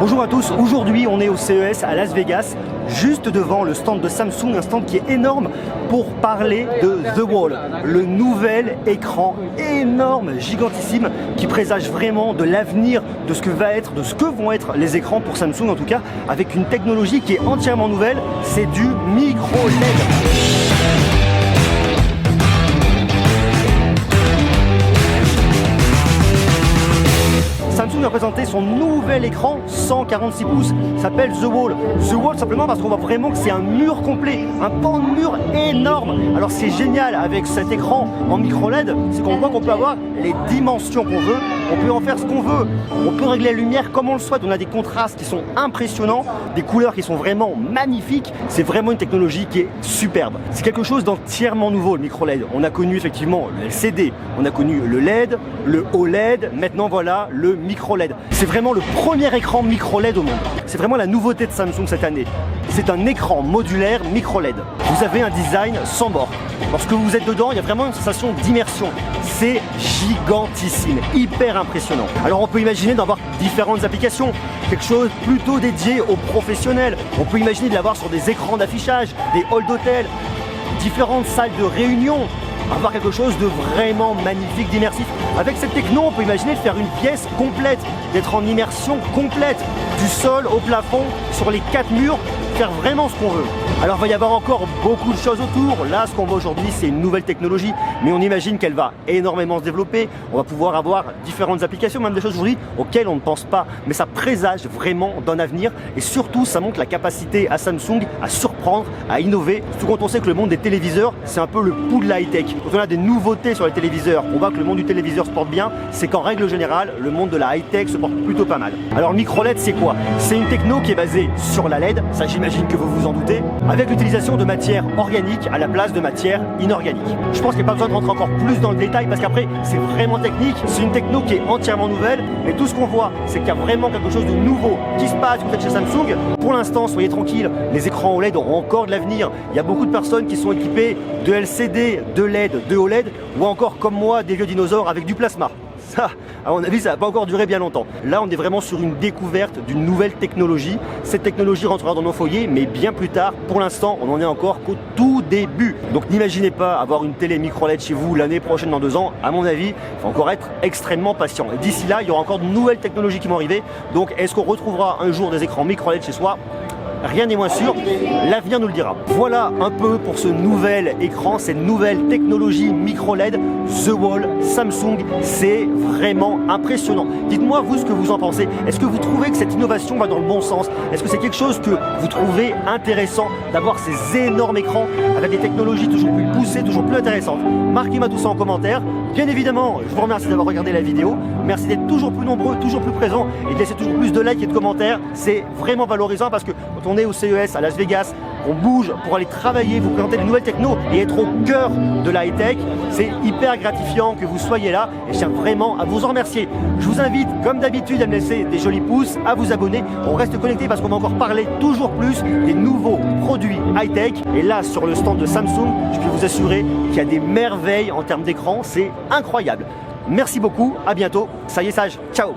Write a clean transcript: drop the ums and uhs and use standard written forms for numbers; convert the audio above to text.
Bonjour à tous, aujourd'hui on est au CES à Las Vegas, juste devant le stand de Samsung, un stand qui est énorme pour parler de The Wall, le nouvel écran énorme, gigantissime, qui présage vraiment de l'avenir de ce que vont être les écrans pour Samsung en tout cas, avec une technologie qui est entièrement nouvelle, c'est du micro LED. Samsung a présenté son nouvel écran 146 pouces, s'appelle The Wall. The Wall simplement parce qu'on voit vraiment que c'est un mur complet, un pan de mur énorme. Alors c'est génial avec cet écran en micro LED, c'est qu'on voit qu'on peut avoir les dimensions qu'on veut, on peut en faire ce qu'on veut, on peut régler la lumière comme on le souhaite, on a des contrastes qui sont impressionnants, des couleurs qui sont vraiment magnifiques, c'est vraiment une technologie qui est superbe. C'est quelque chose d'entièrement nouveau le micro LED. On a connu effectivement le LCD, on a connu le LED, le OLED, maintenant voilà le micro LED. C'est vraiment le premier écran micro LED au monde. C'est vraiment la nouveauté de Samsung cette année. C'est un écran modulaire micro LED. Vous avez un design sans bord. Lorsque vous êtes dedans, il y a vraiment une sensation d'immersion. C'est gigantissime, hyper impressionnant. Alors on peut imaginer d'avoir différentes applications, quelque chose plutôt dédié aux professionnels. On peut imaginer de l'avoir sur des écrans d'affichage, des halls d'hôtel, différentes salles de réunion. Avoir quelque chose de vraiment magnifique, d'immersif. Avec cette techno, on peut imaginer de faire une pièce complète, d'être en immersion complète, du sol au plafond, sur les 4 murs, faire vraiment ce qu'on veut. Alors il va y avoir encore beaucoup de choses autour. Là, ce qu'on voit aujourd'hui, c'est une nouvelle technologie, mais on imagine qu'elle va énormément se développer. On va pouvoir avoir différentes applications, même des choses aujourd'hui auxquelles on ne pense pas. Mais ça présage vraiment d'un avenir et surtout, ça montre la capacité à Samsung à surprendre, à innover. Surtout quand on sait que le monde des téléviseurs, c'est un peu le pouls de la high-tech. Quand on a des nouveautés sur les téléviseurs, on voit que le monde du téléviseur se porte bien, c'est qu'en règle générale, le monde de la high-tech se porte plutôt pas mal. Alors le micro LED, c'est quoi? C'est une techno qui est basée sur la LED, ça j'imagine que vous vous en doutez, avec l'utilisation de matières organiques à la place de matières inorganiques. Je pense qu'il n'y a pas besoin de rentrer encore plus dans le détail parce qu'après c'est vraiment technique, c'est une techno qui est entièrement nouvelle, mais tout ce qu'on voit c'est qu'il y a vraiment quelque chose de nouveau qui se passe peut-être chez Samsung. Pour l'instant, soyez tranquilles, les écrans OLED auront encore de l'avenir. Il y a beaucoup de personnes qui sont équipées de LCD, de LED, de OLED ou encore comme moi des vieux dinosaures avec du plasma. Ça, à mon avis, ça va pas encore durer bien longtemps. Là, on est vraiment sur une découverte d'une nouvelle technologie. Cette technologie rentrera dans nos foyers, mais bien plus tard. Pour l'instant, on n'en est encore qu'au tout début. Donc n'imaginez pas avoir une télé micro LED chez vous l'année prochaine, dans 2 ans. À mon avis, il faut encore être extrêmement patient. Et d'ici là, il y aura encore de nouvelles technologies qui vont arriver. Donc est-ce qu'on retrouvera un jour des écrans micro LED chez soi ? Rien n'est moins sûr, l'avenir nous le dira. Voilà un peu pour ce nouvel écran, cette nouvelle technologie micro LED, The Wall, Samsung, c'est vraiment impressionnant. Dites-moi vous ce que vous en pensez. Est-ce que vous trouvez que cette innovation va dans le bon sens? Est-ce que c'est quelque chose que vous trouvez intéressant d'avoir ces énormes écrans avec des technologies toujours plus poussées, toujours plus intéressantes? Marquez-moi tout ça en commentaire. Bien évidemment, je vous remercie d'avoir regardé la vidéo. Merci d'être toujours plus nombreux, toujours plus présents et de laisser toujours plus de likes et de commentaires. C'est vraiment valorisant parce que quand on est au CES à Las Vegas, on bouge pour aller travailler, vous présenter de nouvelles technos et être au cœur de la high-tech, c'est hyper gratifiant que vous soyez là et je tiens vraiment à vous en remercier. Je vous invite, comme d'habitude, à me laisser des jolis pouces, à vous abonner. On reste connecté parce qu'on va encore parler toujours plus des nouveaux produits high-tech. Et là, sur le stand de Samsung, je peux vous assurer qu'il y a des merveilles en termes d'écran, c'est incroyable. Merci beaucoup, à bientôt, ça y est sage, ciao.